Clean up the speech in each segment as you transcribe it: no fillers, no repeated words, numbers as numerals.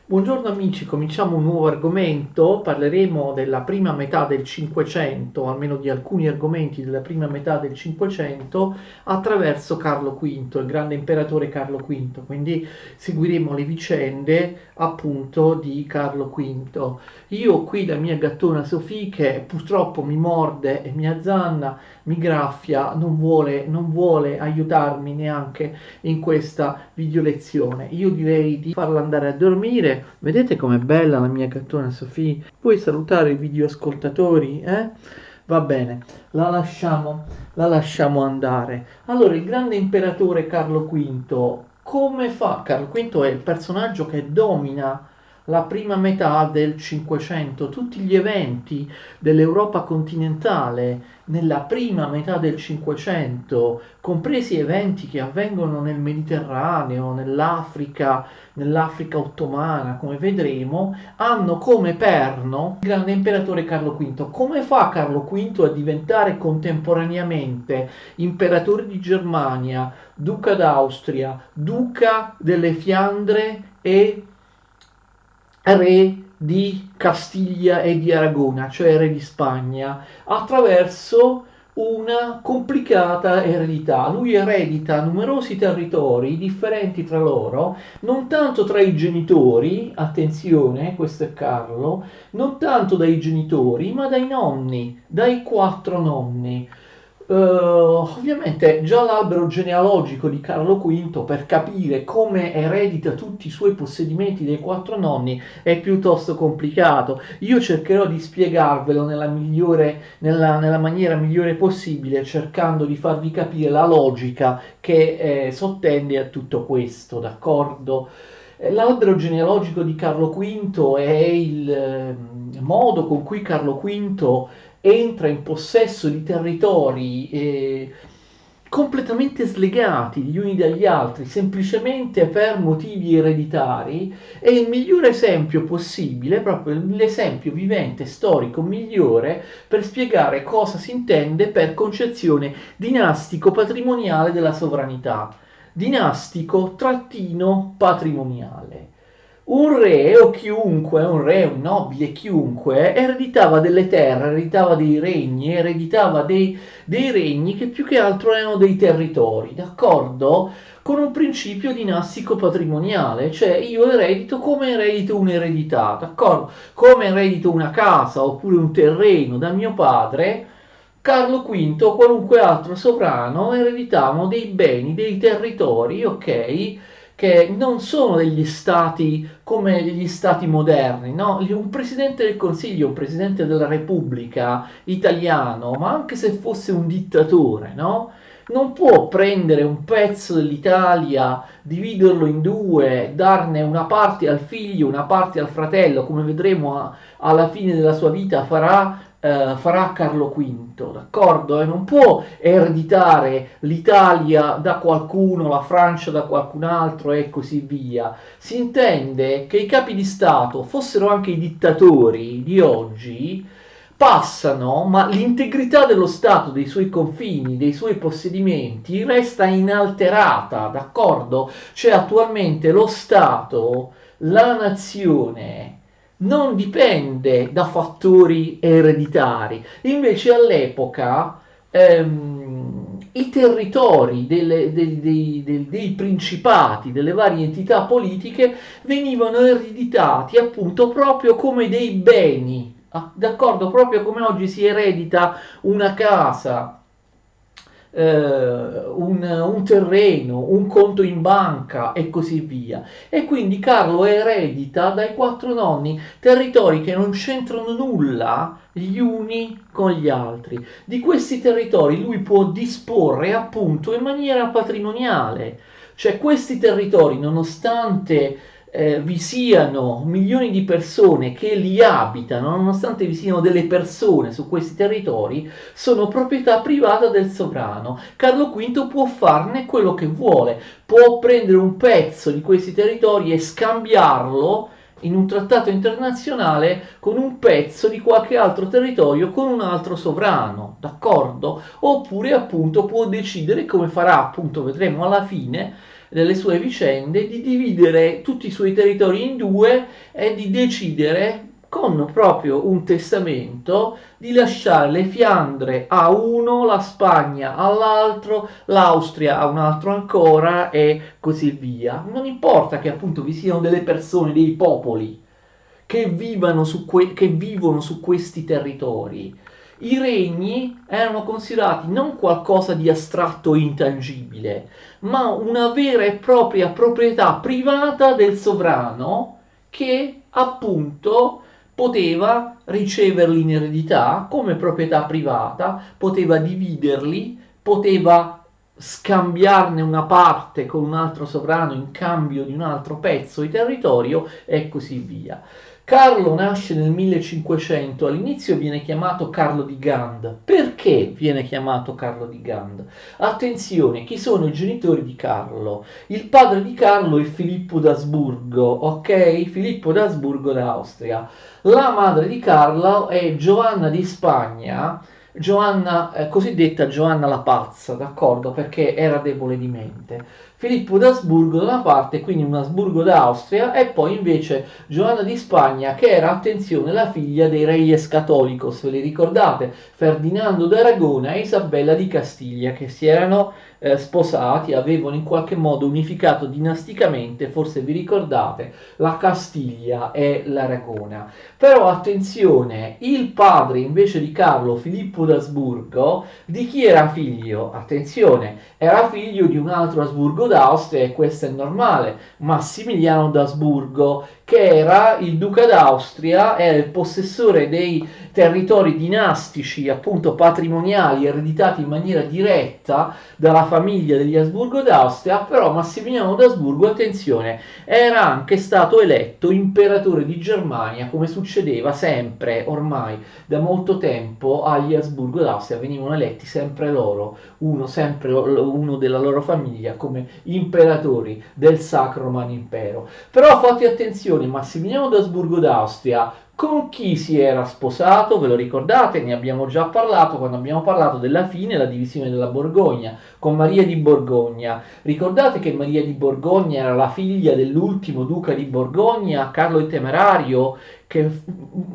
Buongiorno amici, cominciamo un nuovo argomento, parleremo della prima metà del Cinquecento, almeno di alcuni argomenti della prima metà del Cinquecento, attraverso Carlo V, il grande imperatore Carlo V, quindi seguiremo le vicende appunto di Carlo V. Io ho qui la mia gattona Sofì che purtroppo mi morde e mi azzanna, mi graffia, non vuole aiutarmi neanche in questa video lezione. Io direi di farla andare a dormire. Vedete com'è bella la mia gattona Sofì? Puoi salutare i videoascoltatori, eh? Va bene, la lasciamo andare. Allora, il grande imperatore Carlo V, come fa? Carlo V è il personaggio che domina la prima metà del Cinquecento, tutti gli eventi dell'Europa continentale nella prima metà del Cinquecento, compresi eventi che avvengono nel Mediterraneo, nell'Africa ottomana, come vedremo, hanno come perno il grande imperatore Carlo V. Come fa Carlo V a diventare contemporaneamente imperatore di Germania, duca d'Austria, duca delle Fiandre e re di Castiglia e di Aragona, cioè re di Spagna, attraverso una complicata eredità. Lui eredita numerosi territori differenti tra loro, non tanto tra i genitori, attenzione, questo è Carlo, non tanto dai genitori, ma dai nonni, dai quattro nonni. Ovviamente già l'albero genealogico di Carlo V, per capire come eredita tutti i suoi possedimenti dei quattro nonni, è piuttosto complicato. Io cercherò di spiegarvelo nella maniera migliore possibile, cercando di farvi capire la logica che sottende a tutto questo, d'accordo? L'albero genealogico di Carlo V è il modo con cui Carlo V entra in possesso di territori completamente slegati gli uni dagli altri, semplicemente per motivi ereditari, è il migliore esempio possibile, proprio l'esempio vivente, storico migliore per spiegare cosa si intende per concezione dinastico-patrimoniale della sovranità. Dinastico trattino patrimoniale. Un re o chiunque, un re, un nobile, chiunque, ereditava delle terre, ereditava dei regni, ereditava dei regni che più che altro erano dei territori, d'accordo? Con un principio dinastico patrimoniale, cioè io eredito come eredito un'eredità, d'accordo? Come eredito una casa oppure un terreno da mio padre, Carlo V o qualunque altro sovrano ereditavano dei beni, dei territori, ok? Che non sono degli stati come gli stati moderni, no? Un presidente del Consiglio, un presidente della Repubblica italiano, ma anche se fosse un dittatore, no? Non può prendere un pezzo dell'Italia, dividerlo in due, darne una parte al figlio, una parte al fratello, come vedremo alla fine della sua vita farà Carlo V, d'accordo? E non può ereditare l'Italia da qualcuno, la Francia da qualcun altro e così via. Si intende che i capi di Stato, fossero anche i dittatori di oggi, passano, ma l'integrità dello Stato, dei suoi confini, dei suoi possedimenti resta inalterata, d'accordo? Cioè attualmente lo Stato, la nazione, non dipende da fattori ereditari. Invece all'epoca i territori dei principati, delle varie entità politiche, venivano ereditati appunto proprio come dei beni. D'accordo? Proprio come oggi si eredita una casa, un terreno, un conto in banca e così via. E quindi Carlo eredita dai quattro nonni territori che non c'entrano nulla gli uni con gli altri. Di questi territori lui può disporre appunto in maniera patrimoniale, cioè questi territori, nonostante vi siano milioni di persone che li abitano, nonostante vi siano delle persone su questi territori, sono proprietà privata del sovrano. Carlo V può farne quello che vuole, può prendere un pezzo di questi territori e scambiarlo in un trattato internazionale con un pezzo di qualche altro territorio con un altro sovrano, d'accordo? Oppure appunto può decidere come farà, appunto vedremo alla fine, delle sue vicende, di dividere tutti i suoi territori in due e di decidere con proprio un testamento di lasciare le Fiandre a uno, la Spagna all'altro, l'Austria a un altro ancora e così via. Non importa che appunto vi siano delle persone, dei popoli che vivono su questi territori. I regni erano considerati non qualcosa di astratto e intangibile, ma una vera e propria proprietà privata del sovrano che appunto poteva riceverli in eredità come proprietà privata, poteva dividerli, poteva scambiarne una parte con un altro sovrano in cambio di un altro pezzo di territorio e così via. Carlo nasce nel 1500, all'inizio viene chiamato Carlo di Gand. Perché viene chiamato Carlo di Gand? Attenzione, chi sono i genitori di Carlo? Il padre di Carlo è Filippo d'Asburgo, ok? Filippo d'Asburgo d'Austria. La madre di Carlo è Giovanna di Spagna, Giovanna, cosiddetta Giovanna la Pazza, d'accordo? Perché era debole di mente. Filippo d'Asburgo da una parte, quindi un Asburgo d'Austria, e poi invece Giovanna di Spagna, che era, attenzione, la figlia dei Reyes Católicos, ve li ricordate? Ferdinando d'Aragona e Isabella di Castiglia, che si erano sposati, avevano in qualche modo unificato dinasticamente, forse vi ricordate, la Castiglia e l'Aragona. Però attenzione, il padre invece di Carlo, Filippo d'Asburgo, di chi era figlio? Attenzione, era figlio di un altro Asburgo d'Austria, e questo è normale, Massimiliano d'Asburgo, che era il duca d'Austria, era il possessore dei territori dinastici, appunto patrimoniali, ereditati in maniera diretta dalla famiglia degli Asburgo d'Austria. Però Massimiliano d'Asburgo, attenzione, era anche stato eletto imperatore di Germania, come succedeva sempre ormai da molto tempo agli Asburgo d'Austria, venivano eletti sempre loro, sempre uno della loro famiglia, come imperatori del Sacro Romano Impero. Però fate attenzione, Massimiliano d'Asburgo d'Austria con chi si era sposato? Ve lo ricordate? Ne abbiamo già parlato quando abbiamo parlato della fine e la divisione della Borgogna, con Maria di Borgogna. Ricordate che Maria di Borgogna era la figlia dell'ultimo duca di Borgogna, Carlo il Temerario, che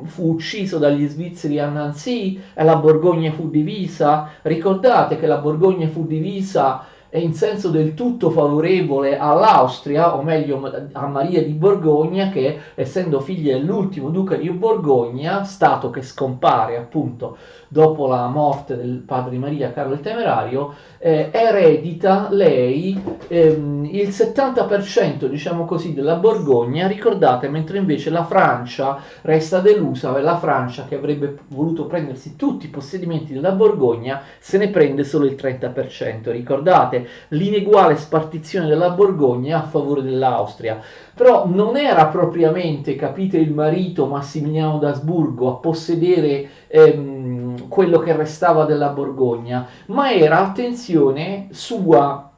fu ucciso dagli svizzeri a Nancy, e la Borgogna fu divisa. Ricordate che la Borgogna fu divisa in senso del tutto favorevole all'Austria, o meglio a Maria di Borgogna, che essendo figlia dell'ultimo duca di Borgogna, stato che scompare appunto dopo la morte del padre di Maria, Carlo il Temerario, eredita lei il 70%, diciamo così, della Borgogna. Ricordate, mentre invece la Francia resta delusa, la Francia, che avrebbe voluto prendersi tutti i possedimenti della Borgogna, se ne prende solo il 30%. Ricordate l'ineguale spartizione della Borgogna a favore dell'Austria. Però non era propriamente, capite, il marito Massimiliano d'Asburgo a possedere quello che restava della Borgogna, ma era, attenzione, sua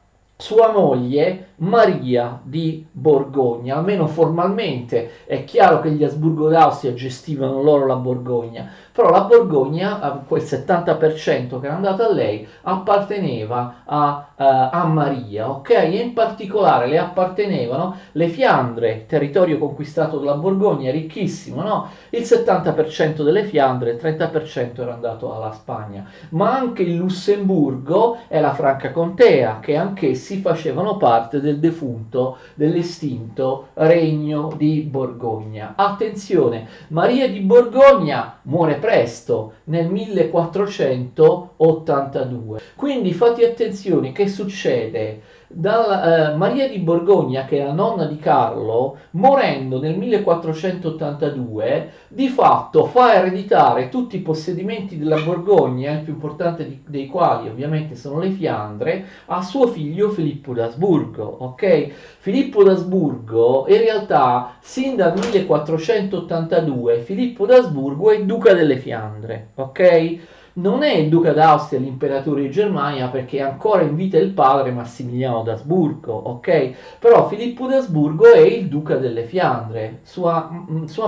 moglie Maria di Borgogna. Almeno formalmente è chiaro che gli Asburgo d'Austria gestivano loro la Borgogna, però la Borgogna, quel 70% che era andato a lei, apparteneva a Maria, ok? E in particolare le appartenevano le Fiandre, territorio conquistato dalla Borgogna, ricchissimo, no? Il 70% delle Fiandre, il 30% era andato alla Spagna, ma anche il Lussemburgo e la Franca Contea, che anch'essi facevano parte del defunto, dell'estinto regno di Borgogna. Attenzione, Maria di Borgogna muore presto, nel 1482. Quindi fate attenzione, che succede? Maria di Borgogna, che è la nonna di Carlo, morendo nel 1482, di fatto fa ereditare tutti i possedimenti della Borgogna, il più importante dei quali ovviamente sono le Fiandre, a suo figlio Filippo d'Asburgo, ok? Filippo d'Asburgo, in realtà, sin dal 1482, Filippo d'Asburgo è duca delle Fiandre, ok? Non è il duca d'Austria l'imperatore di Germania, perché è ancora in vita il padre Massimiliano d'Asburgo, ok? Però Filippo d'Asburgo è il duca delle Fiandre, sua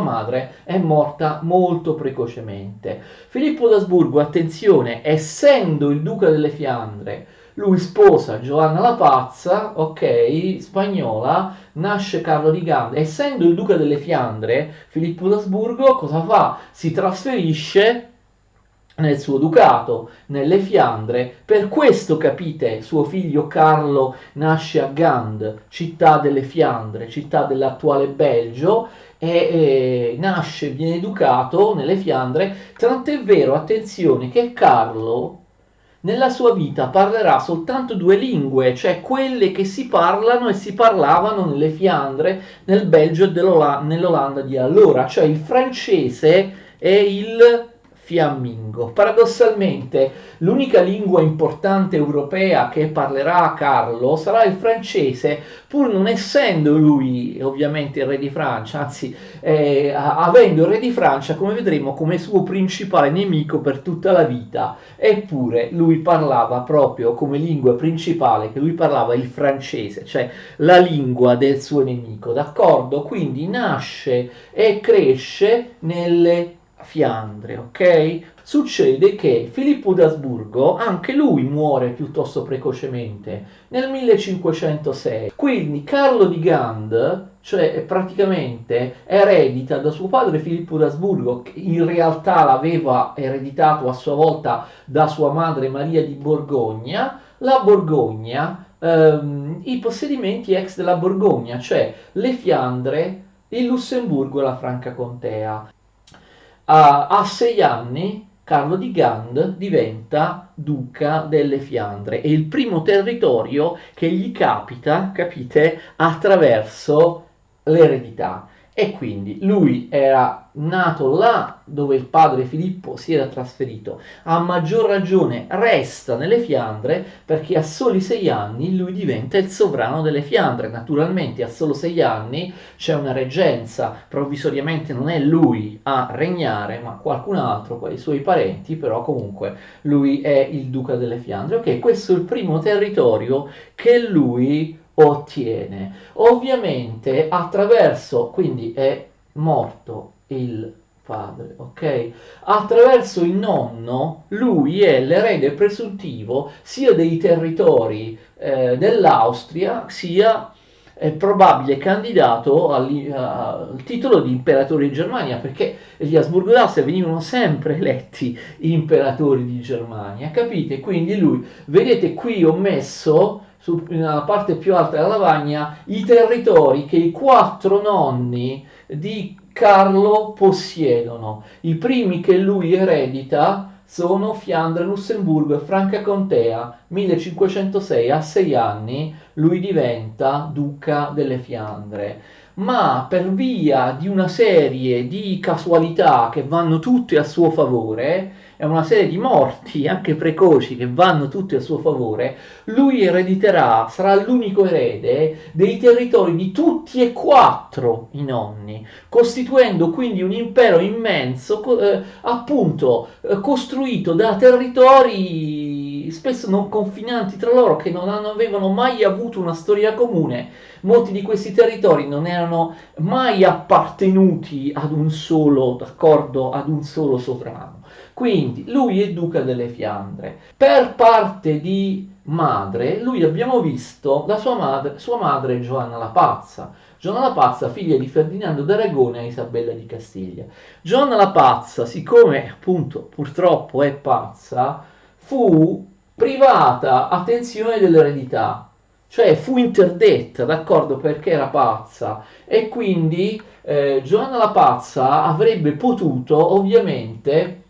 madre è morta molto precocemente. Filippo d'Asburgo, attenzione, essendo il duca delle Fiandre, lui sposa Giovanna la Pazza, ok, spagnola, nasce Carlo di Gand. Essendo il duca delle Fiandre, Filippo d'Asburgo cosa fa? Si trasferisce nel suo ducato, nelle Fiandre. Per questo, capite, suo figlio Carlo nasce a Gand, città delle Fiandre, città dell'attuale Belgio, e nasce, viene educato nelle Fiandre, tant'è vero, attenzione, che Carlo nella sua vita parlerà soltanto due lingue, cioè quelle che si parlano e si parlavano nelle Fiandre, nel Belgio e nell'Olanda di allora, cioè il francese e il fiammingo. Paradossalmente, l'unica lingua importante europea che parlerà Carlo sarà il francese, pur non essendo lui ovviamente il re di Francia, anzi avendo il re di Francia, come vedremo, come suo principale nemico per tutta la vita. Eppure lui parlava proprio come lingua principale, che lui parlava il francese, cioè la lingua del suo nemico, d'accordo? Quindi nasce e cresce nelle Fiandre, ok? Succede che Filippo d'Asburgo, anche lui muore piuttosto precocemente nel 1506. Quindi Carlo di Gand, cioè praticamente eredita da suo padre Filippo d'Asburgo, che in realtà l'aveva ereditato a sua volta da sua madre Maria di Borgogna, la Borgogna, i possedimenti ex della Borgogna, cioè le Fiandre, il Lussemburgo e la Franca Contea. A 6 anni Carlo di Gand diventa duca delle Fiandre, è il primo territorio che gli capita, capite, attraverso l'eredità. E quindi lui era nato là dove il padre Filippo si era trasferito, a maggior ragione resta nelle Fiandre perché a soli 6 anni lui diventa il sovrano delle Fiandre. Naturalmente a solo 6 anni c'è una reggenza, provvisoriamente non è lui a regnare ma qualcun altro, i suoi parenti, però comunque lui è il duca delle Fiandre. Ok, questo è il primo territorio che lui ottiene. Ovviamente attraverso, quindi è morto il padre, ok? Attraverso il nonno lui è l'erede presuntivo sia dei territori dell'Austria sia probabile candidato al titolo di imperatore di Germania, perché gli Asburgo-d'Austria venivano sempre eletti imperatori di Germania, capite? Quindi lui, vedete qui ho messo nella parte più alta della lavagna i territori che i 4 nonni di Carlo possiedono. I primi che lui eredita sono Fiandre, Lussemburgo e Franca Contea. 1506, a 6 anni lui diventa duca delle Fiandre, ma per via di una serie di casualità che vanno tutte a suo favore, è una serie di morti anche precoci che vanno tutte a suo favore, lui erediterà, sarà l'unico erede dei territori di tutti e 4 i nonni, costituendo quindi un impero immenso, appunto costruito da territori spesso non confinanti tra loro, che non avevano mai avuto una storia comune. Molti di questi territori non erano mai appartenuti ad un solo, d'accordo, ad un solo sovrano. Quindi lui è duca delle Fiandre. Per parte di madre, lui abbiamo visto la sua madre Giovanna la Pazza. Giovanna la Pazza, figlia di Ferdinando d'Aragona e Isabella di Castiglia. Giovanna la Pazza, siccome appunto purtroppo è pazza, fu privata, attenzione, dell'eredità, cioè fu interdetta, d'accordo, perché era pazza, e quindi Giovanna la Pazza avrebbe potuto ovviamente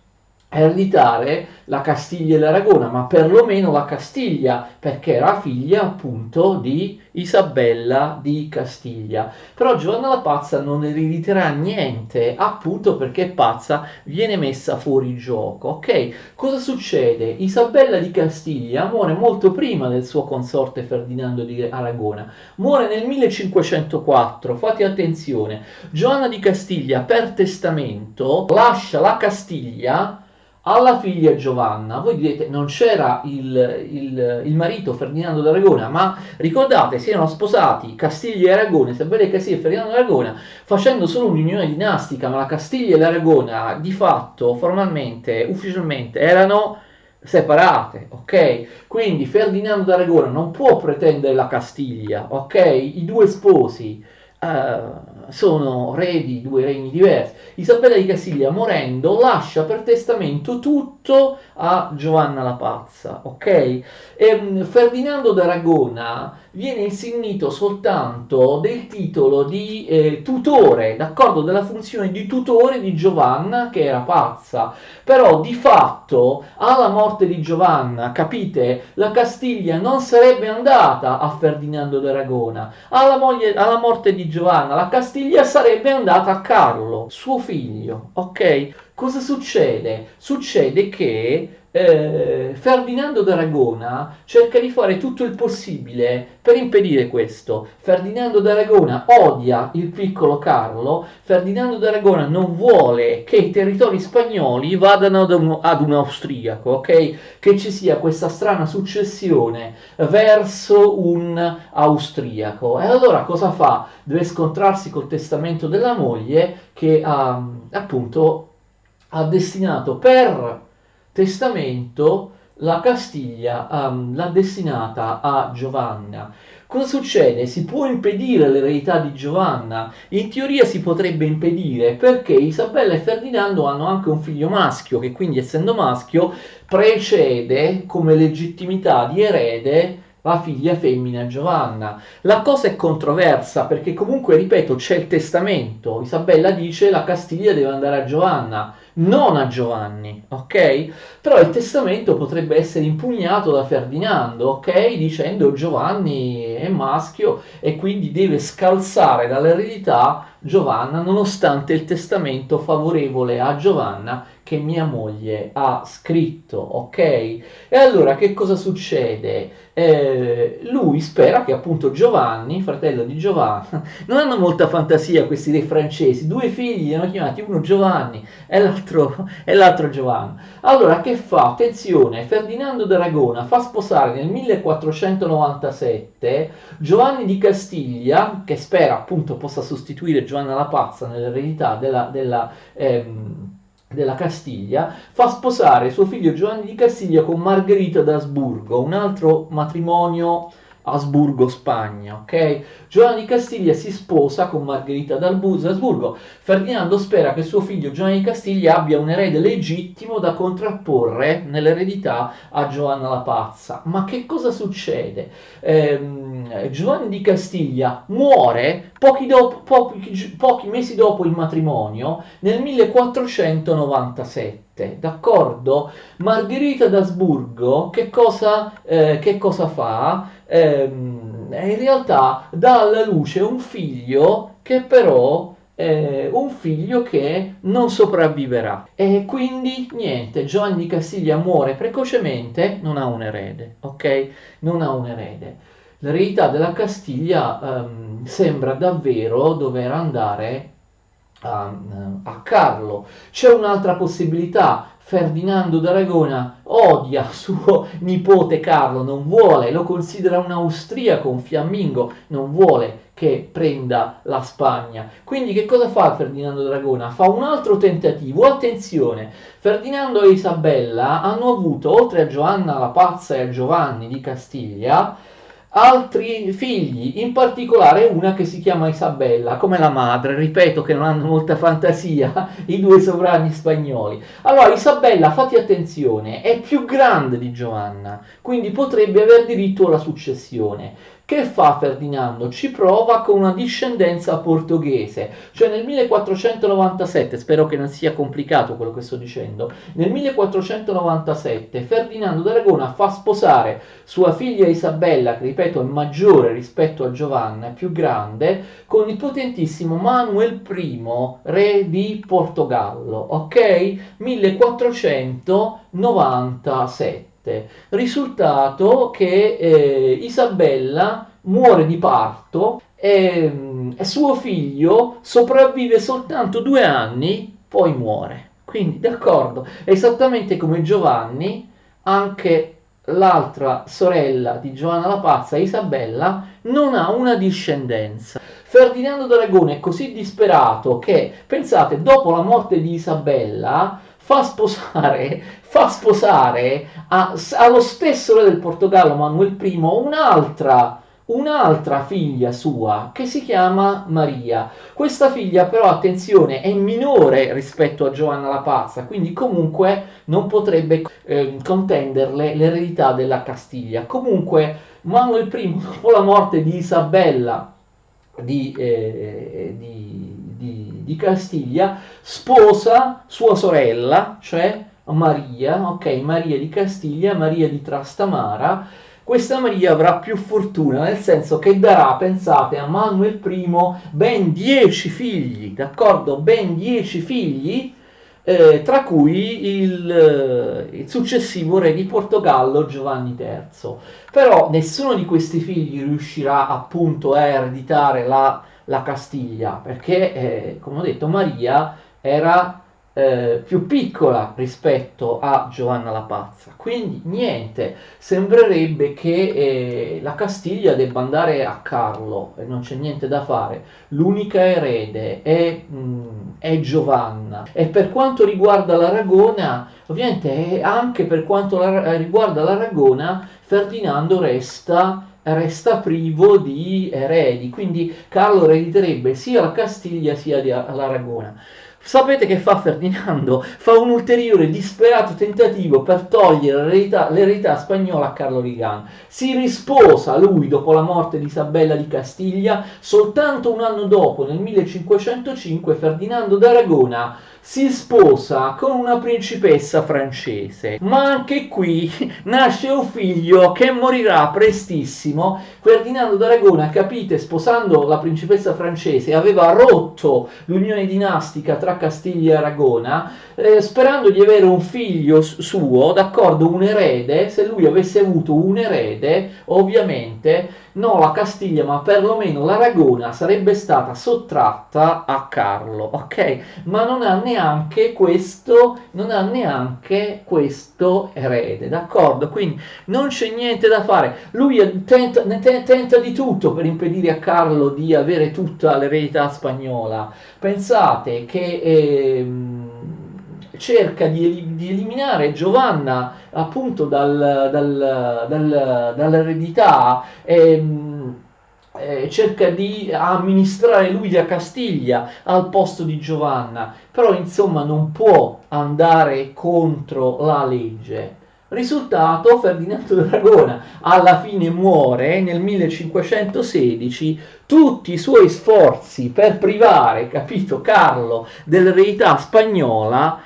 ereditare la Castiglia e l'Aragona, ma perlomeno la Castiglia, perché era figlia appunto di Isabella di Castiglia. Però Giovanna la Pazza non erediterà niente, appunto perché è pazza, viene messa fuori gioco. Ok? Cosa succede? Isabella di Castiglia muore molto prima del suo consorte Ferdinando di Aragona, muore nel 1504, fate attenzione. Giovanna di Castiglia per testamento lascia la Castiglia alla figlia Giovanna. Voi direte, non c'era il marito Ferdinando d'Aragona, ma ricordate, si erano sposati Castiglia e Aragona, Isabella di Castiglia e Ferdinando d'Aragona, facendo solo un'unione dinastica, ma la Castiglia e l'Aragona di fatto, formalmente, ufficialmente, erano separate, ok? Quindi Ferdinando d'Aragona non può pretendere la Castiglia, ok? I due sposi sono re di due regni diversi. Isabella di Castiglia, morendo, lascia per testamento tutto a Giovanna la Pazza, ok? Ferdinando d'Aragona viene insignito soltanto del titolo di tutore, d'accordo, della funzione di tutore di Giovanna che era pazza, però di fatto alla morte di Giovanna, capite, la Castiglia non sarebbe andata a Ferdinando d'Aragona, alla morte di Giovanna la Castiglia sarebbe andata a Carlo, suo figlio, ok? Cosa succede? Succede che Ferdinando d'Aragona cerca di fare tutto il possibile per impedire questo. Ferdinando d'Aragona odia il piccolo Carlo, Ferdinando d'Aragona non vuole che i territori spagnoli vadano ad un austriaco, ok? Che ci sia questa strana successione verso un austriaco. E allora cosa fa? Deve scontrarsi col testamento della moglie che ha appunto ha destinato per testamento la Castiglia, l'ha destinata a Giovanna. Cosa succede? Si può impedire l'eredità di Giovanna? In teoria si potrebbe impedire perché Isabella e Ferdinando hanno anche un figlio maschio che quindi essendo maschio precede come legittimità di erede la figlia femmina Giovanna. La cosa è controversa perché comunque, ripeto, c'è il testamento. Isabella dice la Castiglia deve andare a Giovanna, non a Giovanni, ok? Però il testamento potrebbe essere impugnato da Ferdinando, ok? Dicendo Giovanni è maschio e quindi deve scalzare dall'eredità Giovanna nonostante il testamento favorevole a Giovanna che mia moglie ha scritto, ok? E allora che cosa succede? Lui spera che appunto Giovanni, fratello di Giovanna, non hanno molta fantasia questi dei francesi, due figli li hanno chiamati, uno Giovanni e l'altro Giovanni. Allora che fa? Attenzione, Ferdinando d'Aragona fa sposare nel 1497 Giovanni di Castiglia, che spera appunto possa sostituire Giovanna la Pazza nell'eredità della Castiglia, fa sposare suo figlio Giovanni di Castiglia con Margherita d'Asburgo, un altro matrimonio Asburgo-Spagna, ok? Giovanni di Castiglia si sposa con Margherita d'Asburgo. Ferdinando spera che suo figlio Giovanni di Castiglia abbia un erede legittimo da contrapporre nell'eredità a Giovanna la Pazza. Ma che cosa succede? Giovanni di Castiglia muore pochi mesi dopo il matrimonio, nel 1497, d'accordo? Margherita d'Asburgo che cosa fa? In realtà dà alla luce un figlio che però un figlio che non sopravviverà e quindi niente, Giovanni di Castiglia muore precocemente, non ha un erede, ok? Non ha un erede. L'eredità della Castiglia sembra davvero dover andare a Carlo. C'è un'altra possibilità. Ferdinando d'Aragona odia suo nipote Carlo, non vuole, lo considera un austriaco, un fiammingo, non vuole che prenda la Spagna. Quindi che cosa fa Ferdinando d'Aragona? Fa un altro tentativo. Attenzione, Ferdinando e Isabella hanno avuto, oltre a Giovanna la Pazza e a Giovanni di Castiglia, altri figli, in particolare una che si chiama Isabella, come la madre, ripeto che non hanno molta fantasia i due sovrani spagnoli. Allora Isabella, fate attenzione, è più grande di Giovanna, quindi potrebbe aver diritto alla successione. Che fa Ferdinando? Ci prova con una discendenza portoghese, cioè nel 1497, spero che non sia complicato quello che sto dicendo, nel 1497 Ferdinando d'Aragona fa sposare sua figlia Isabella, che ripeto è maggiore rispetto a Giovanna, è più grande, con il potentissimo Manuel I, re di Portogallo, ok? 1497. Risultato che Isabella muore di parto e suo figlio sopravvive soltanto 2 anni, poi muore. Quindi, d'accordo, esattamente come Giovanni, anche l'altra sorella di Giovanna la Pazza, Isabella, non ha una discendenza. Ferdinando d'Aragona è così disperato che, pensate, dopo la morte di Isabella, fa sposare allo stesso re del Portogallo, Manuel I, un'altra figlia sua che si chiama Maria. Questa figlia però, attenzione, è minore rispetto a Giovanna la Pazza, quindi comunque non potrebbe contenderle l'eredità della Castiglia. Comunque Manuel I, dopo la morte di Isabella di Castiglia, sposa sua sorella, cioè Maria, ok, Maria di Castiglia, Maria di Trastamara. Questa Maria avrà più fortuna, nel senso che darà, pensate, a Manuel I ben 10 figli, d'accordo? Ben 10 figli, tra cui il successivo re di Portogallo Giovanni III. Però nessuno di questi figli riuscirà appunto a ereditare la Castiglia, perché, come ho detto, Maria era più piccola rispetto a Giovanna la Pazza. Quindi niente, sembrerebbe che la Castiglia debba andare a Carlo e non c'è niente da fare. L'unica erede è Giovanna. E per quanto riguarda l'Aragona, ovviamente anche per quanto riguarda l'Aragona, Ferdinando resta privo di eredi, quindi Carlo erediterebbe sia la Castiglia sia l'Aragona. Sapete che fa Ferdinando? Fa un ulteriore disperato tentativo per togliere l'eredità spagnola a Carlo Regan. Si risposa lui dopo la morte di Isabella di Castiglia. Soltanto un anno dopo, nel 1505, Ferdinando d'Aragona si sposa con una principessa francese. Ma anche qui nasce un figlio che morirà prestissimo. Ferdinando d'Aragona, capite, sposando la principessa francese, aveva rotto l'unione dinastica tra Castiglia e Aragona, sperando di avere un figlio suo, d'accordo, un erede. Se lui avesse avuto un erede, ovviamente non la Castiglia, ma perlomeno l'Aragona sarebbe stata sottratta a Carlo, ok? Ma non ha neanche questo erede, d'accordo? Quindi non c'è niente da fare. Lui tenta di tutto per impedire a Carlo di avere tutta l'eredità spagnola. Pensate che cerca di eliminare Giovanna appunto dall'eredità, cerca di amministrare lui la Castiglia al posto di Giovanna, però insomma non può andare contro la legge. Risultato, Ferdinando d'Aragona alla fine muore nel 1516. Tutti i suoi sforzi per privare, capito, Carlo dell'eredità spagnola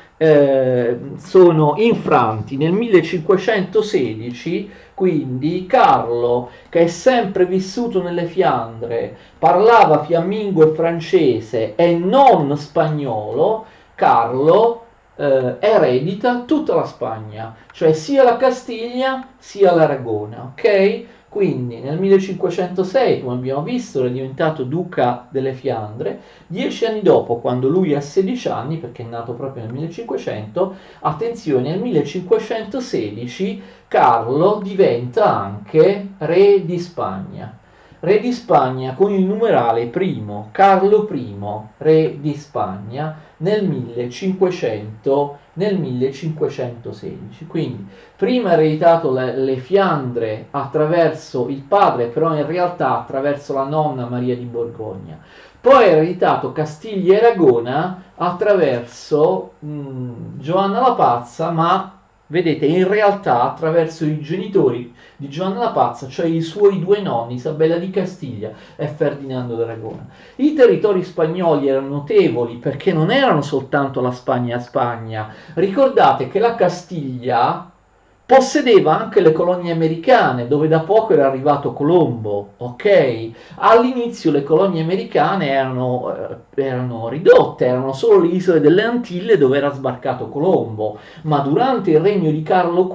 sono infranti. Nel 1516, quindi, Carlo, che è sempre vissuto nelle Fiandre, parlava fiammingo e francese e non spagnolo, Carlo eredita tutta la Spagna, cioè sia la Castiglia sia l'Aragona, ok? Quindi nel 1506, come abbiamo visto, era diventato duca delle Fiandre. 10 anni dopo, quando lui ha 16 anni, perché è nato proprio nel 1500, attenzione, nel 1516 Carlo diventa anche re di Spagna. Re di Spagna con il numerale primo, Carlo I, re di Spagna nel 1516. Quindi prima ha ereditato le Fiandre attraverso il padre, però in realtà attraverso la nonna Maria di Borgogna. Poi ha ereditato Castiglia e Aragona attraverso Giovanna la Pazza, ma vedete, in realtà attraverso i genitori di Giovanna la Pazza, cioè i suoi due nonni, Isabella di Castiglia e Ferdinando d'Aragona. I territori spagnoli erano notevoli perché non erano soltanto la Spagna. Ricordate che la Castiglia possedeva anche le colonie americane, dove da poco era arrivato Colombo, ok? All'inizio le colonie americane erano ridotte, erano solo le isole delle Antille dove era sbarcato Colombo, ma durante il regno di Carlo,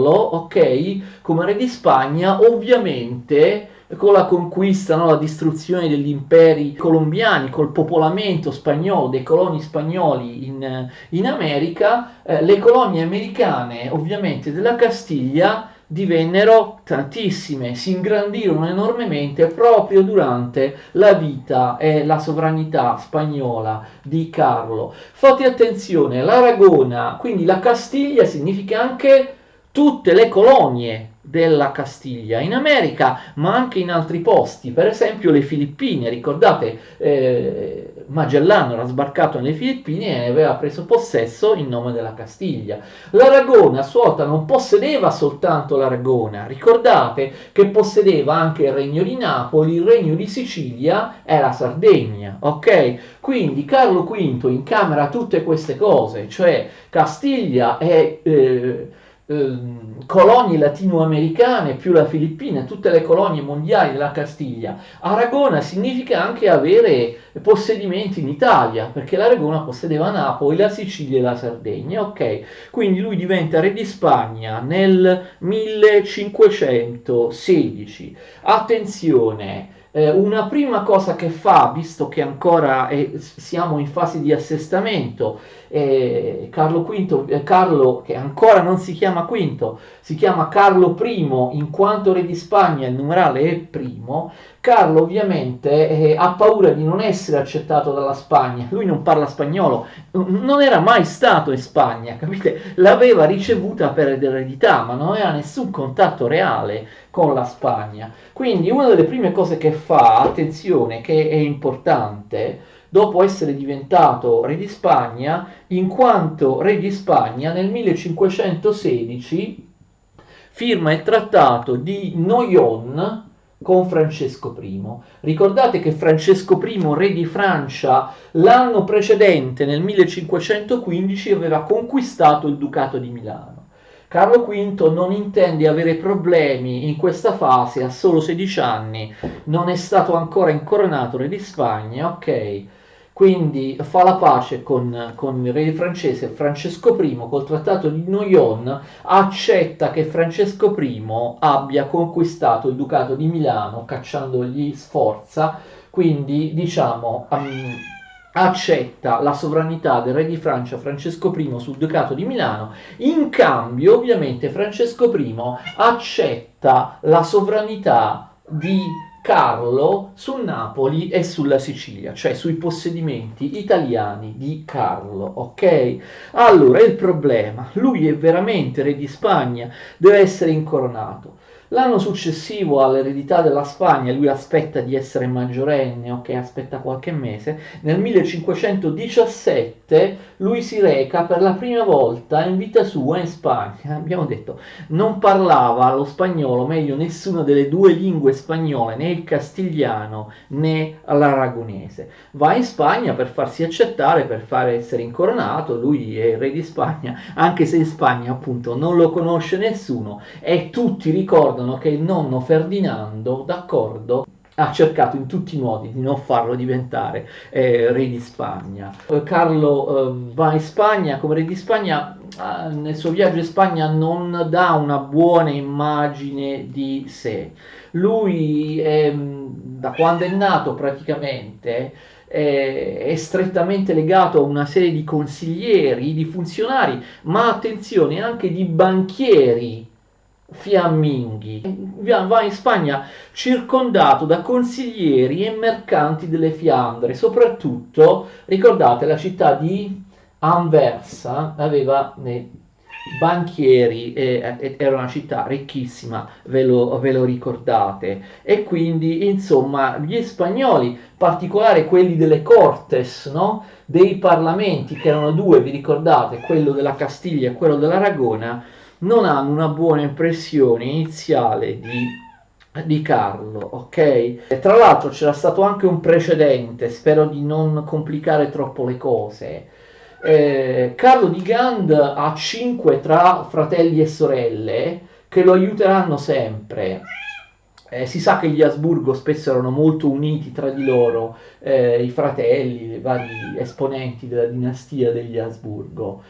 ok, come re di Spagna, ovviamente con la conquista, no, la distruzione degli imperi colombiani, col popolamento spagnolo, dei coloni spagnoli in America, le colonie americane ovviamente della Castiglia divennero tantissime, si ingrandirono enormemente proprio durante la vita e la sovranità spagnola di Carlo. Fate attenzione, l'Aragona, quindi la Castiglia significa anche tutte le colonie della Castiglia in America, ma anche in altri posti, per esempio le Filippine. Ricordate, Magellano era sbarcato nelle Filippine e ne aveva preso possesso in nome della Castiglia. L'Aragona a sua volta non possedeva soltanto l'Aragona, ricordate che possedeva anche il regno di Napoli, il regno di Sicilia e la Sardegna, ok? Quindi Carlo V incamera tutte queste cose, cioè Castiglia e colonie latinoamericane più la Filippina, tutte le colonie mondiali della Castiglia. Aragona significa anche avere possedimenti in Italia, perché l'Aragona possedeva Napoli, la Sicilia e la Sardegna, ok? Quindi lui diventa re di Spagna nel 1516. Attenzione, una prima cosa che fa, visto che ancora siamo in fase di assestamento, Carlo, che ancora non si chiama Quinto, si chiama Carlo I, in quanto re di Spagna il numerale è primo. Carlo ovviamente ha paura di non essere accettato dalla Spagna, lui non parla spagnolo, non era mai stato in Spagna, capite? L'aveva ricevuta per eredità, ma non aveva nessun contatto reale con la Spagna. Quindi una delle prime cose che fa, attenzione, che è importante, dopo essere diventato re di Spagna, in quanto re di Spagna nel 1516 firma il trattato di Noyon con Francesco I. Ricordate che Francesco I, re di Francia, l'anno precedente, nel 1515, aveva conquistato il Ducato di Milano. Carlo V non intende avere problemi in questa fase, ha solo 16 anni, non è stato ancora incoronato re di Spagna, ok? Quindi fa la pace con il re francese Francesco I col trattato di Noyon, accetta che Francesco I abbia conquistato il Ducato di Milano cacciandogli Sforza, quindi diciamo accetta la sovranità del re di Francia Francesco I sul Ducato di Milano. In cambio ovviamente Francesco I accetta la sovranità di Carlo su Napoli e sulla Sicilia, cioè sui possedimenti italiani di Carlo, ok? Allora, il problema, lui è veramente re di Spagna, deve essere incoronato. L'anno successivo all'eredità della Spagna, lui aspetta di essere maggiorenne, ok? Aspetta qualche mese. Nel 1517 lui si reca per la prima volta in vita sua in Spagna. Abbiamo detto, non parlava lo spagnolo, meglio nessuna delle due lingue spagnole, né il castigliano né l'aragonese. Va in Spagna per farsi accettare, per far essere incoronato, lui è re di Spagna, anche se in Spagna appunto non lo conosce nessuno e tutti ricordano che il nonno Ferdinando, d'accordo, ha cercato in tutti i modi di non farlo diventare re di Spagna. Carlo va in Spagna come re di Spagna, nel suo viaggio in Spagna non dà una buona immagine di sé. Lui da quando è nato praticamente è strettamente legato a una serie di consiglieri, di funzionari, ma attenzione anche di banchieri fiamminghi. Va in Spagna circondato da consiglieri e mercanti delle Fiandre, soprattutto ricordate la città di Anversa aveva banchieri, era una città ricchissima, ve lo ricordate, e quindi insomma gli spagnoli, in particolare quelli delle Cortes, no? Dei parlamenti, che erano due, vi ricordate, quello della Castiglia e quello dell'Aragona, non hanno una buona impressione iniziale di Carlo, ok? E tra l'altro c'era stato anche un precedente, spero di non complicare troppo le cose. Carlo di Gand ha 5 tra fratelli e sorelle che lo aiuteranno sempre. Si sa che gli Asburgo spesso erano molto uniti tra di loro, i fratelli, i vari esponenti della dinastia degli Asburgo.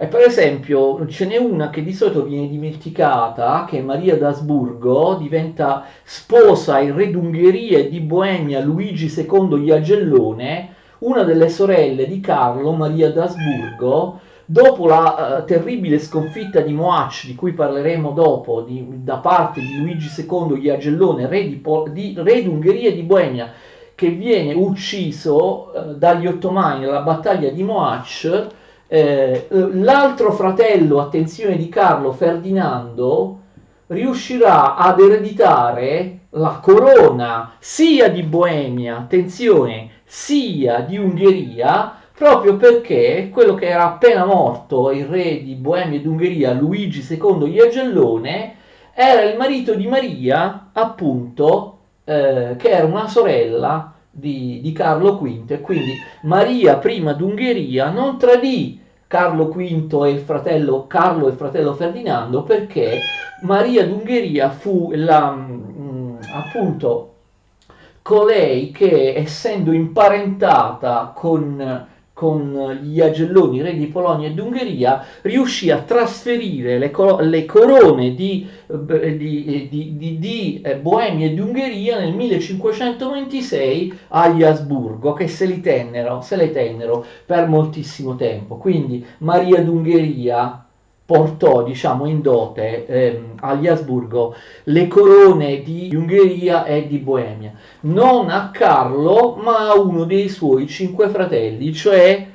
E per esempio ce n'è una che di solito viene dimenticata, che è Maria d'Asburgo, diventa sposa il re d'Ungheria e di Boemia Luigi II Jagellone, una delle sorelle di Carlo, Maria d'Asburgo, dopo la terribile sconfitta di Moach, di cui parleremo dopo, da parte di Luigi II Jagellone, re d'Ungheria e di Boemia, che viene ucciso dagli ottomani nella battaglia di Moach, l'altro fratello, attenzione, di Carlo, Ferdinando, riuscirà ad ereditare la corona sia di Boemia, attenzione, sia di Ungheria, proprio perché quello che era appena morto, il re di Boemia ed Ungheria, Luigi II Jagellone, era il marito di Maria, appunto, che era una sorella di Carlo V, e quindi Maria prima d'Ungheria non tradì Carlo V e il fratello Carlo e il fratello Ferdinando, perché Maria d'Ungheria fu appunto colei che, essendo imparentata con gli Jagelloni, re di Polonia e d'Ungheria, riuscì a trasferire le corone di Boemia e d'Ungheria nel 1526 agli Asburgo, che se le tennero per moltissimo tempo. Quindi Maria d'Ungheria portò, diciamo, in dote agli Asburgo le corone di Ungheria e di Boemia, non a Carlo, ma a uno dei suoi 5 fratelli, cioè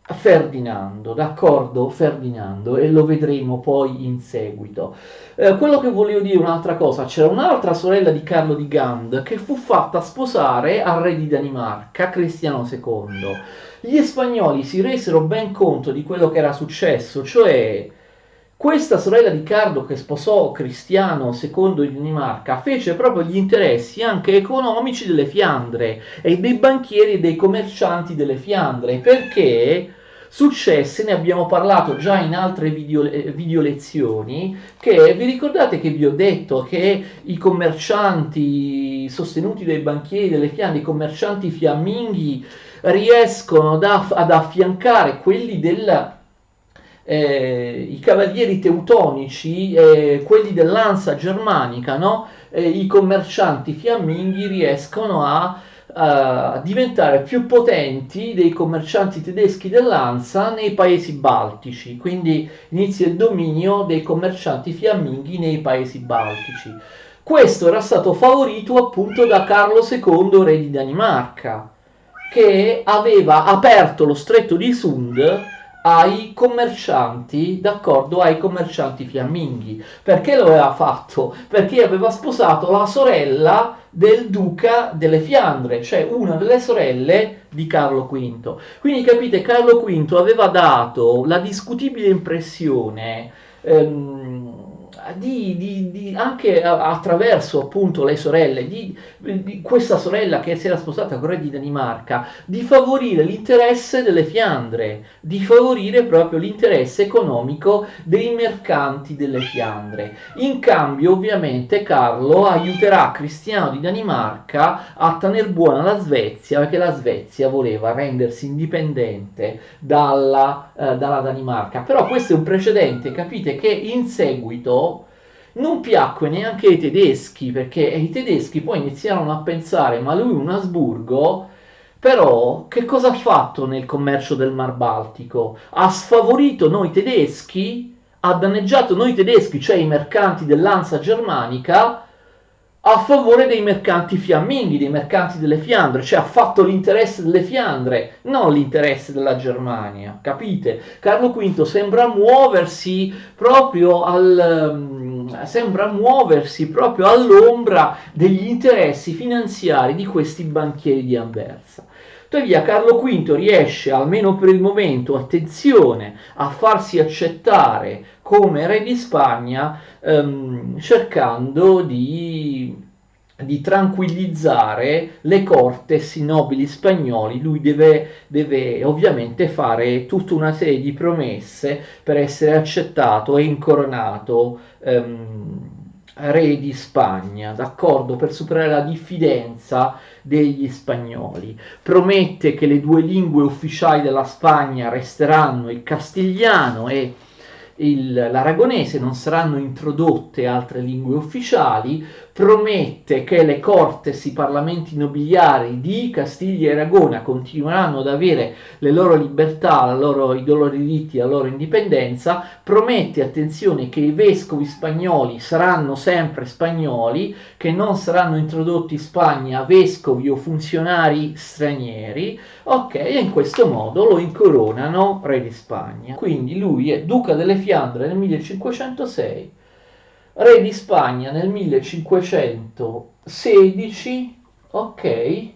Ferdinando, d'accordo? Ferdinando, e lo vedremo poi in seguito. Quello che volevo dire, un'altra cosa, c'era un'altra sorella di Carlo di Gand che fu fatta sposare al re di Danimarca, Cristiano II. Gli spagnoli si resero ben conto di quello che era successo, cioè questa sorella di Carlo, che sposò Cristiano II di Danimarca, fece proprio gli interessi anche economici delle Fiandre e dei banchieri e dei commercianti delle Fiandre, perché successe, ne abbiamo parlato già in altre video lezioni, che vi ricordate che vi ho detto che i commercianti sostenuti dai banchieri delle Fiandre, i commercianti fiamminghi, riescono ad affiancare quelli i cavalieri teutonici, quelli dell'Ansa germanica, no? I commercianti fiamminghi riescono a diventare più potenti dei commercianti tedeschi dell'Ansa nei paesi baltici, quindi inizia il dominio dei commercianti fiamminghi nei paesi baltici. Questo era stato favorito appunto da Carlo II, re di Danimarca, che aveva aperto lo stretto di Sund ai commercianti, d'accordo, ai commercianti fiamminghi. Perché lo aveva fatto? Perché aveva sposato la sorella del duca delle Fiandre, cioè una delle sorelle di Carlo V. Quindi capite, Carlo V aveva dato la discutibile impressione anche attraverso appunto le sorelle di questa sorella che si era sposata con il re di Danimarca, di favorire l'interesse delle Fiandre, di favorire proprio l'interesse economico dei mercanti delle Fiandre. In cambio, ovviamente, Carlo aiuterà Cristiano di Danimarca a tener buona la Svezia, perché la Svezia voleva rendersi indipendente dalla Danimarca. Però questo è un precedente, capite, che in seguito non piacque neanche ai tedeschi, perché i tedeschi poi iniziarono a pensare, ma lui un Asburgo, però che cosa ha fatto nel commercio del Mar Baltico? Ha sfavorito noi tedeschi, ha danneggiato noi tedeschi, cioè i mercanti dell'Ansa germanica, a favore dei mercanti fiamminghi, dei mercanti delle Fiandre, cioè ha fatto l'interesse delle Fiandre, non l'interesse della Germania, capite? Carlo V sembra muoversi proprio all'ombra degli interessi finanziari di questi banchieri di Anversa. Tuttavia Carlo V riesce, almeno per il momento, attenzione, a farsi accettare come re di Spagna, cercando di tranquillizzare le cortes, i nobili spagnoli. Lui deve ovviamente fare tutta una serie di promesse per essere accettato e incoronato re di Spagna, d'accordo? Per superare la diffidenza degli spagnoli. Promette che le due lingue ufficiali della Spagna resteranno il castigliano e l'aragonese, non saranno introdotte altre lingue ufficiali. promette che le cortes, i parlamenti nobiliari di Castiglia e Aragona continueranno ad avere le loro libertà, i loro diritti, la loro indipendenza, promette, attenzione, che i vescovi spagnoli saranno sempre spagnoli, che non saranno introdotti in Spagna vescovi o funzionari stranieri, ok, e in questo modo lo incoronano re di Spagna. Quindi lui è duca delle Fiandre nel 1506, re di Spagna nel 1516, ok,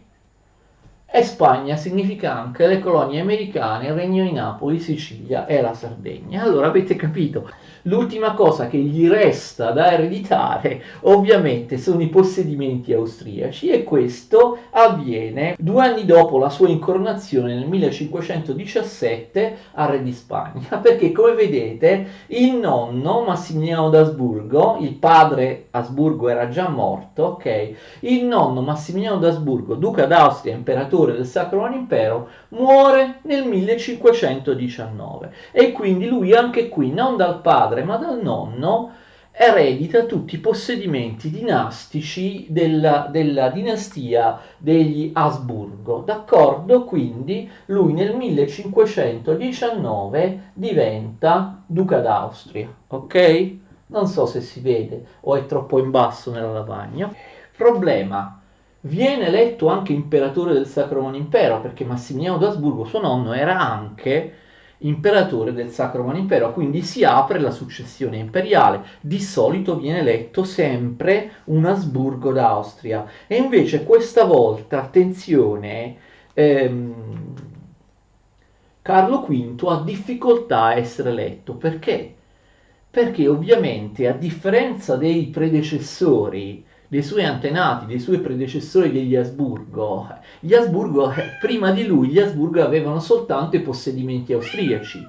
e Spagna significa anche le colonie americane, il Regno di Napoli, Sicilia e la Sardegna. Allora avete capito, l'ultima cosa che gli resta da ereditare ovviamente sono i possedimenti austriaci, e questo avviene 2 anni dopo la sua incoronazione nel 1517 a re di Spagna, perché come vedete il nonno Massimiliano d'Asburgo, il padre Asburgo era già morto, ok, il nonno Massimiliano d'Asburgo, duca d'Austria, imperatore del Sacro Romano Impero, muore nel 1519, e quindi lui anche qui non dal padre ma dal nonno eredita tutti i possedimenti dinastici della dinastia degli Asburgo, d'accordo? Quindi lui nel 1519 diventa duca d'Austria, ok? Non so se si vede o è troppo in basso nella lavagna. Problema: viene eletto anche imperatore del Sacro Romano Impero, perché Massimiliano d'Asburgo, suo nonno, era anche imperatore del Sacro Romano Impero, quindi si apre la successione imperiale. Di solito viene eletto sempre un Asburgo d'Austria, e invece questa volta, attenzione, Carlo V ha difficoltà a essere eletto. Perché? Perché ovviamente, a differenza dei predecessori, dei suoi antenati, dei suoi predecessori degli Asburgo, gli Asburgo, prima di lui, gli Asburgo avevano soltanto i possedimenti austriaci.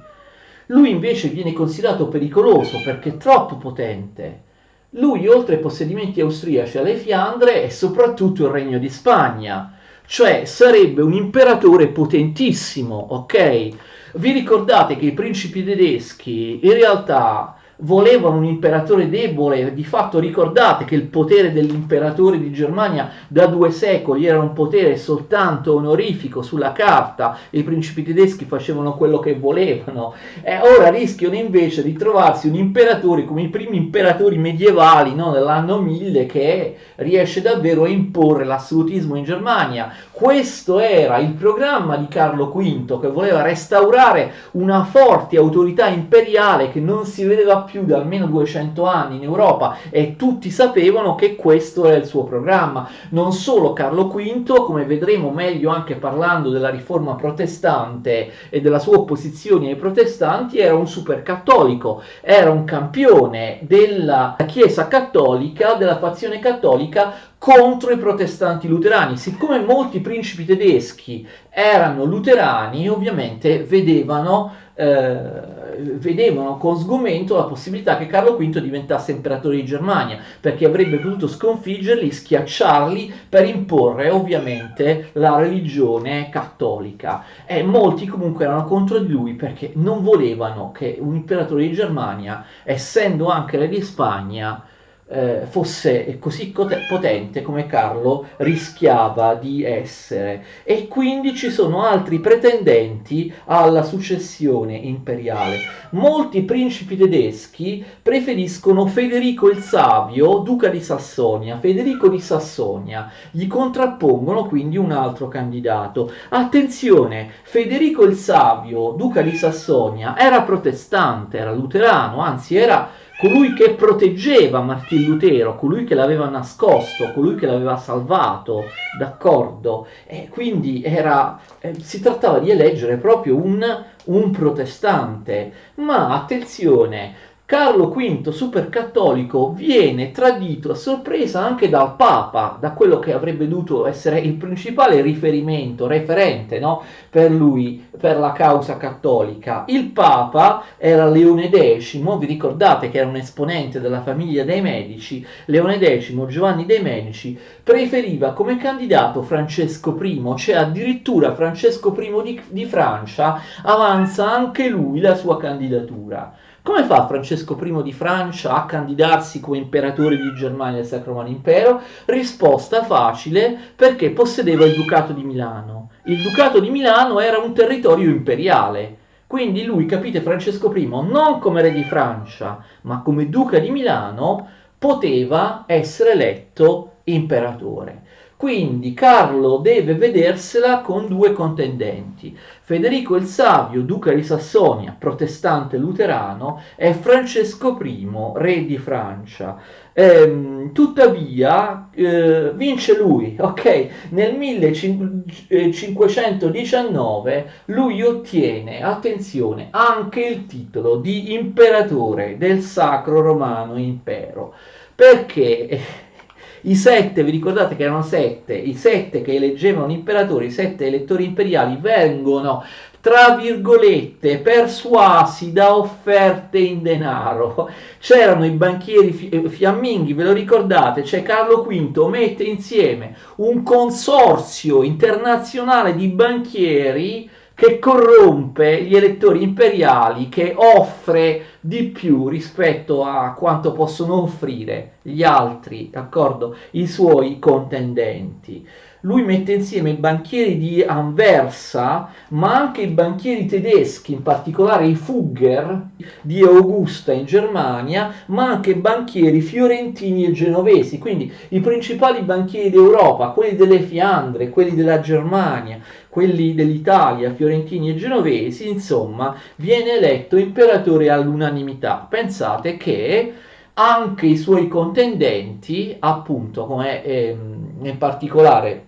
Lui invece viene considerato pericoloso perché è troppo potente. Lui, oltre ai possedimenti austriaci, alle Fiandre e soprattutto il Regno di Spagna, cioè sarebbe un imperatore potentissimo, ok? Vi ricordate che i principi tedeschi in realtà volevano un imperatore debole? Di fatto ricordate che il potere dell'imperatore di Germania da 2 secoli era un potere soltanto onorifico sulla carta, e i principi tedeschi facevano quello che volevano, e ora rischiano invece di trovarsi un imperatore come i primi imperatori medievali, no, dell'anno 1000, che riesce davvero a imporre l'assolutismo in Germania. Questo era il programma di Carlo V, che voleva restaurare una forte autorità imperiale che non si vedeva più da almeno 200 anni in Europa, e tutti sapevano che questo era il suo programma. Non solo, Carlo V, come vedremo meglio anche parlando della riforma protestante e della sua opposizione ai protestanti, era un super cattolico, era un campione della Chiesa cattolica, della fazione cattolica contro i protestanti luterani. Siccome molti principi tedeschi erano luterani, ovviamente vedevano con sgomento la possibilità che Carlo V diventasse imperatore di Germania, perché avrebbe potuto sconfiggerli, schiacciarli, per imporre ovviamente la religione cattolica. E molti comunque erano contro di lui perché non volevano che un imperatore di Germania, essendo anche re di Spagna, fosse così potente come Carlo rischiava di essere. E quindi ci sono altri pretendenti alla successione imperiale. Molti principi tedeschi preferiscono Federico il Savio, duca di Sassonia. Federico di Sassonia, gli contrappongono quindi un altro candidato. Attenzione, Federico il Savio, duca di Sassonia, era protestante, era luterano, anzi era colui che proteggeva Martin Lutero, colui che l'aveva nascosto, colui che l'aveva salvato, d'accordo? E quindi si trattava di eleggere proprio un protestante. Ma attenzione, Carlo V, super cattolico, viene tradito a sorpresa anche dal Papa, da quello che avrebbe dovuto essere il principale referente, no? Per lui, per la causa cattolica. Il Papa era Leone X, vi ricordate che era un esponente della famiglia dei Medici. Leone X, Giovanni dei Medici, preferiva come candidato Francesco I, cioè addirittura Francesco I di Francia avanza anche lui la sua candidatura. Come fa Francesco I di Francia a candidarsi come imperatore di Germania del Sacro Romano Impero? Risposta facile, perché possedeva il Ducato di Milano. Il Ducato di Milano era un territorio imperiale. Quindi lui, capite, Francesco I, non come re di Francia, ma come duca di Milano, poteva essere eletto imperatore. Quindi Carlo deve vedersela con due contendenti. Federico il Savio, duca di Sassonia, protestante luterano, e Francesco I, re di Francia. Tuttavia vince lui, ok? Nel 1519 lui ottiene, attenzione, anche il titolo di imperatore del Sacro Romano Impero. Perché i sette, vi ricordate che erano sette, i sette che eleggevano l'imperatore, i sette elettori imperiali vengono, tra virgolette, persuasi da offerte in denaro. C'erano i banchieri fiamminghi, ve lo ricordate? Cioè Carlo V mette insieme un consorzio internazionale di banchieri che corrompe gli elettori imperiali, che offre di più rispetto a quanto possono offrire gli altri, d'accordo? I suoi contendenti. Lui mette insieme i banchieri di Anversa, ma anche i banchieri tedeschi, in particolare i Fugger di Augusta in Germania, ma anche banchieri fiorentini e genovesi, quindi i principali banchieri d'Europa, quelli delle Fiandre, quelli della Germania, quelli dell'Italia, fiorentini e genovesi, insomma, viene eletto imperatore all'unanimità. Pensate che anche i suoi contendenti, appunto, come in particolare,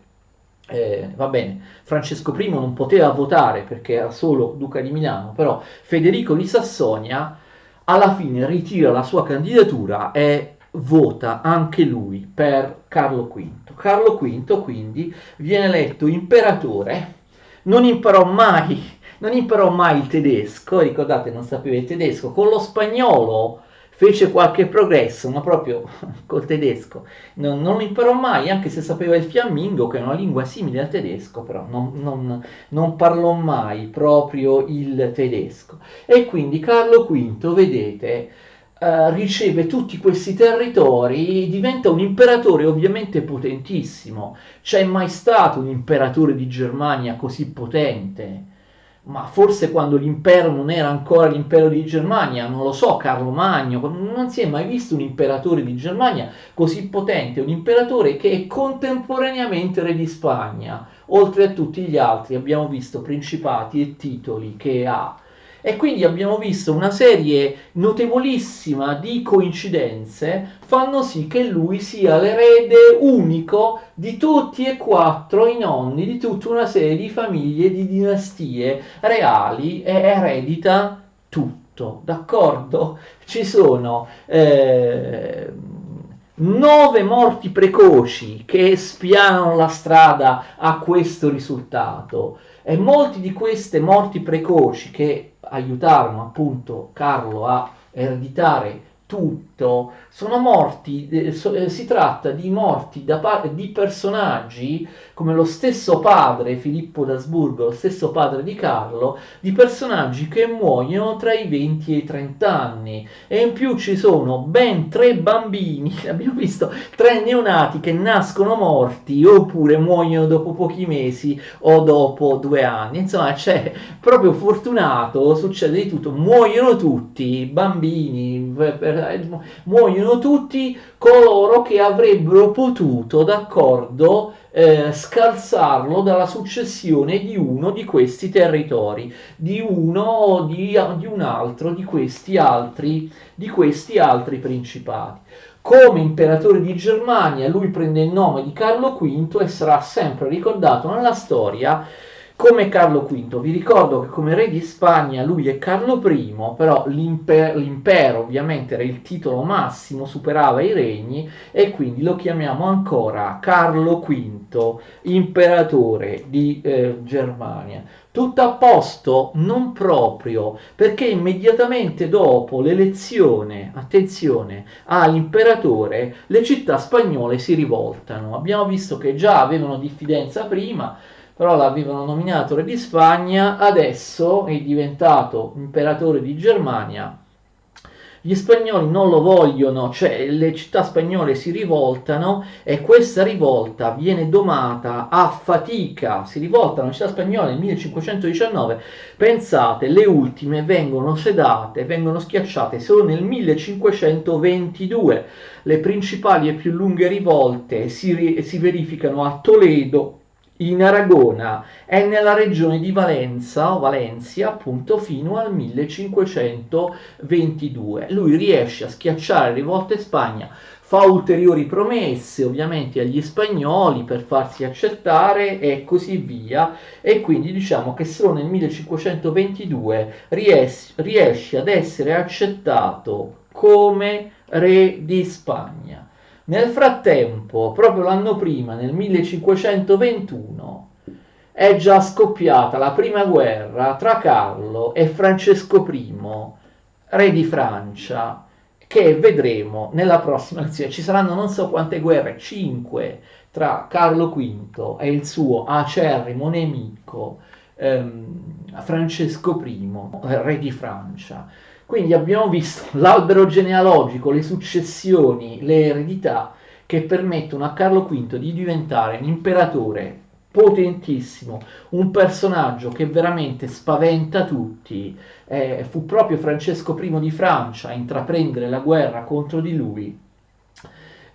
va bene, Francesco I non poteva votare perché era solo duca di Milano, però Federico di Sassonia alla fine ritira la sua candidatura e vota anche lui per Carlo V. Carlo V quindi viene eletto imperatore, non imparò mai il tedesco, ricordate non sapeva il tedesco, con lo spagnolo fece qualche progresso, ma proprio col tedesco non imparò mai, anche se sapeva il fiammingo, che è una lingua simile al tedesco, però non parlò mai proprio il tedesco. E quindi Carlo V, vedete, riceve tutti questi territori, diventa un imperatore ovviamente potentissimo. C'è mai stato un imperatore di Germania così potente? Ma forse quando l'impero non era ancora l'impero di Germania, non lo so, Carlo Magno, non si è mai visto un imperatore di Germania così potente, un imperatore che è contemporaneamente re di Spagna, oltre a tutti gli altri, abbiamo visto principati e titoli che ha. E quindi abbiamo visto una serie notevolissima di coincidenze fanno sì che lui sia l'erede unico di tutti e quattro i nonni di tutta una serie di famiglie, di dinastie reali, e eredita tutto, d'accordo? Ci sono 9 morti precoci che spianano la strada a questo risultato, e molti di queste morti precoci che aiutarono appunto Carlo a ereditare tutto sono morti, si tratta di morti di personaggi come lo stesso padre Filippo d'Asburgo, lo stesso padre di Carlo, di personaggi che muoiono tra i 20 e i 30 anni, e in più ci sono ben 3 bambini, abbiamo visto 3 neonati che nascono morti oppure muoiono dopo pochi mesi o dopo 2 anni. Insomma, c'è proprio fortunato, succede di tutto, muoiono tutti, bambini, muoiono tutti coloro che avrebbero potuto, d'accordo, scalzarlo dalla successione di uno di questi territori, di un altro di questi altri principati. Come imperatore di Germania lui prende il nome di Carlo V e sarà sempre ricordato nella storia come Carlo V. Vi ricordo che come re di Spagna lui è Carlo I, però l'impero ovviamente era il titolo massimo, superava i regni, e quindi lo chiamiamo ancora Carlo V, imperatore di Germania. Tutto a posto? Non proprio, perché immediatamente dopo l'elezione, attenzione, all'imperatore, le città spagnole si rivoltano. Abbiamo visto che già avevano diffidenza prima, però l'avevano nominato re di Spagna, adesso è diventato imperatore di Germania Gli spagnoli non lo vogliono, cioè le città spagnole si rivoltano e questa rivolta viene domata a fatica. Si rivoltano le città spagnole nel 1519, pensate, le ultime vengono sedate, vengono schiacciate solo nel 1522. Le principali e più lunghe rivolte si verificano a Toledo, in Aragona e nella regione di Valenza o Valencia appunto fino al 1522. Lui riesce a schiacciare rivolte in Spagna, fa ulteriori promesse ovviamente agli spagnoli per farsi accettare e così via, e quindi diciamo che solo nel 1522 riesce ad essere accettato come re di Spagna. Nel frattempo, proprio l'anno prima, nel 1521, è già scoppiata la prima guerra tra Carlo e Francesco I, re di Francia, che vedremo nella prossima lezione. Ci saranno non so quante guerre, 5, tra Carlo V e il suo acerrimo nemico Francesco I, re di Francia. Quindi abbiamo visto l'albero genealogico, le successioni, le eredità che permettono a Carlo V di diventare un imperatore potentissimo, un personaggio che veramente spaventa tutti. Fu proprio Francesco I di Francia a intraprendere la guerra contro di lui.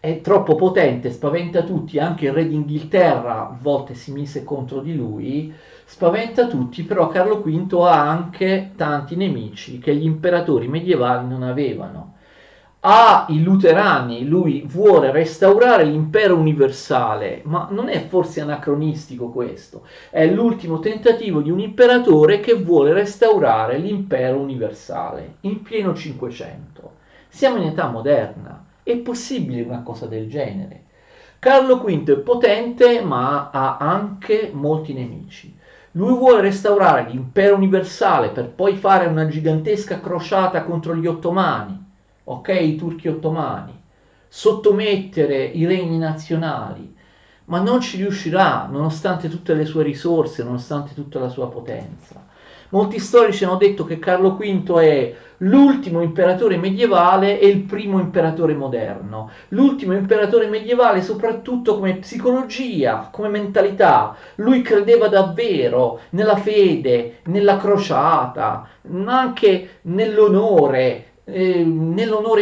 È troppo potente, spaventa tutti, anche il re d'Inghilterra a volte si mise contro di lui, spaventa tutti, però Carlo V ha anche tanti nemici che gli imperatori medievali non avevano. Ha i luterani, lui vuole restaurare l'impero universale, ma non è forse anacronistico questo? È l'ultimo tentativo di un imperatore che vuole restaurare l'impero universale in pieno 500. Siamo in età moderna, è possibile una cosa del genere? Carlo V è potente, ma ha anche molti nemici. Lui vuole restaurare l'impero universale per poi fare una gigantesca crociata contro gli ottomani, ok, i turchi ottomani, sottomettere i regni nazionali, ma non ci riuscirà nonostante tutte le sue risorse, nonostante tutta la sua potenza. Molti storici hanno detto che Carlo V è l'ultimo imperatore medievale e il primo imperatore moderno. L'ultimo imperatore medievale soprattutto come psicologia, come mentalità. Lui credeva davvero nella fede, nella crociata, ma anche nell'onore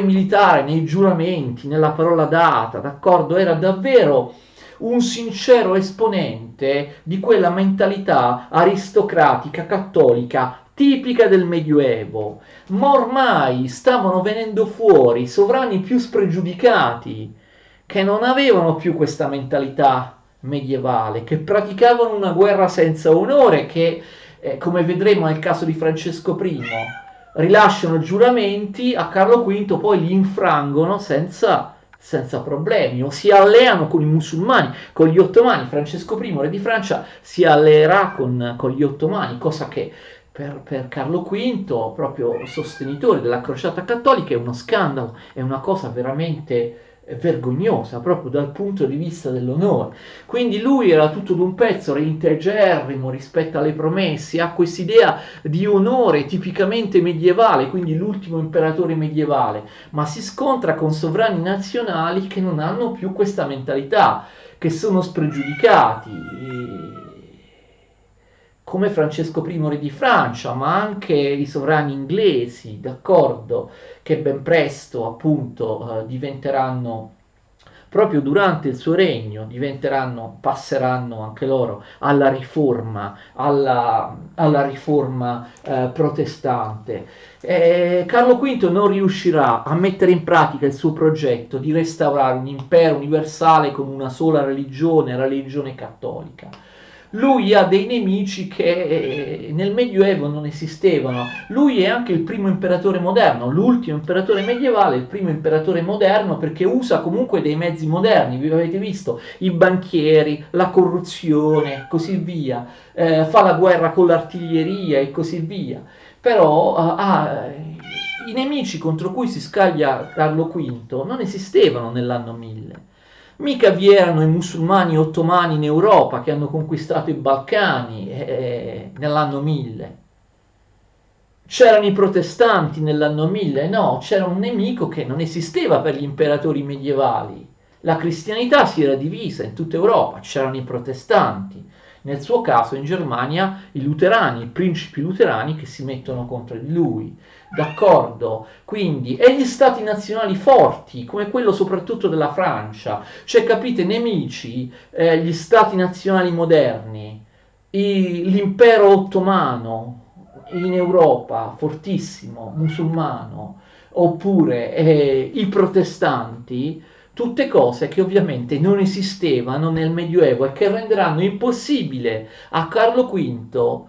militare, nei giuramenti, nella parola data, d'accordo? Era davvero un sincero esponente di quella mentalità aristocratica cattolica tipica del Medioevo, ma ormai stavano venendo fuori sovrani più spregiudicati che non avevano più questa mentalità medievale, che praticavano una guerra senza onore, che come vedremo nel caso di Francesco I rilasciano giuramenti a Carlo V, poi li infrangono senza problemi, o si alleano con i musulmani, con gli ottomani. Francesco I, re di Francia, si alleerà con gli ottomani, cosa che per Carlo V, proprio sostenitore della crociata cattolica, è uno scandalo, è una cosa veramente vergognosa proprio dal punto di vista dell'onore. Quindi lui era tutto d'un pezzo, era integerrimo rispetto alle promesse, ha quest'idea di onore tipicamente medievale, quindi l'ultimo imperatore medievale, ma si scontra con sovrani nazionali che non hanno più questa mentalità, che sono spregiudicati, come Francesco I, re di Francia, ma anche i sovrani inglesi, d'accordo, che ben presto appunto diventeranno, proprio durante il suo regno, passeranno anche loro alla riforma protestante. Carlo V non riuscirà a mettere in pratica il suo progetto di restaurare un impero universale con una sola religione, la religione cattolica. Lui ha dei nemici che nel Medioevo non esistevano. Lui è anche il primo imperatore moderno, l'ultimo imperatore medievale, il primo imperatore moderno, perché usa comunque dei mezzi moderni. Vi avete visto i banchieri, la corruzione, così via. Fa la guerra con l'artiglieria e così via. Però i nemici contro cui si scaglia Carlo V non esistevano nell'anno 1000. Mica vi erano i musulmani ottomani in Europa che hanno conquistato i Balcani nell'anno 1000. C'erano i protestanti nell'anno 1000? No, c'era un nemico che non esisteva per gli imperatori medievali. La cristianità si era divisa in tutta Europa, c'erano i protestanti. Nel suo caso in Germania i luterani, i principi luterani che si mettono contro di lui. D'accordo? Quindi, e gli stati nazionali forti, come quello soprattutto della Francia, cioè capite, nemici, gli stati nazionali moderni, l'impero ottomano in Europa, fortissimo, musulmano, oppure i protestanti, tutte cose che ovviamente non esistevano nel Medioevo e che renderanno impossibile a Carlo V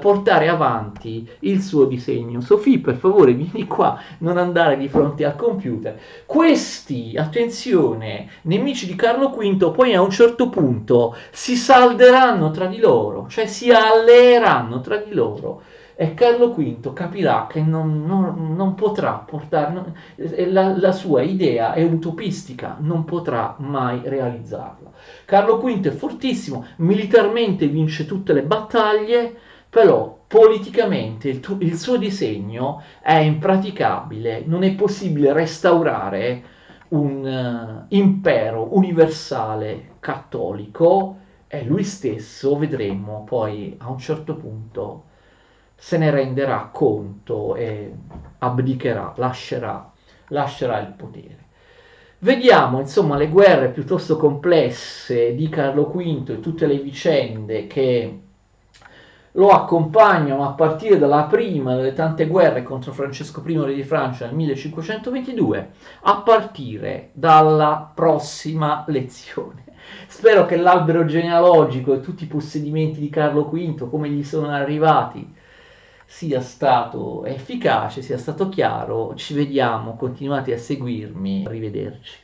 portare avanti il suo disegno. Sofì, per favore, vieni qua, non andare di fronte al computer. Questi, attenzione, nemici di Carlo V poi a un certo punto si salderanno tra di loro, cioè si alleeranno tra di loro e Carlo V capirà che non potrà portare, la sua idea è utopistica, non potrà mai realizzarla. Carlo V è fortissimo, militarmente vince tutte le battaglie, però politicamente il suo disegno è impraticabile, non è possibile restaurare un impero universale cattolico e lui stesso, vedremo, poi a un certo punto se ne renderà conto e abdicherà, lascerà il potere. Vediamo insomma le guerre piuttosto complesse di Carlo V e tutte le vicende che lo accompagnano a partire dalla prima delle tante guerre contro Francesco I re di Francia nel 1522, a partire dalla prossima lezione. Spero che l'albero genealogico e tutti i possedimenti di Carlo V, come gli sono arrivati, sia stato efficace, sia stato chiaro. Ci vediamo, continuate a seguirmi, arrivederci.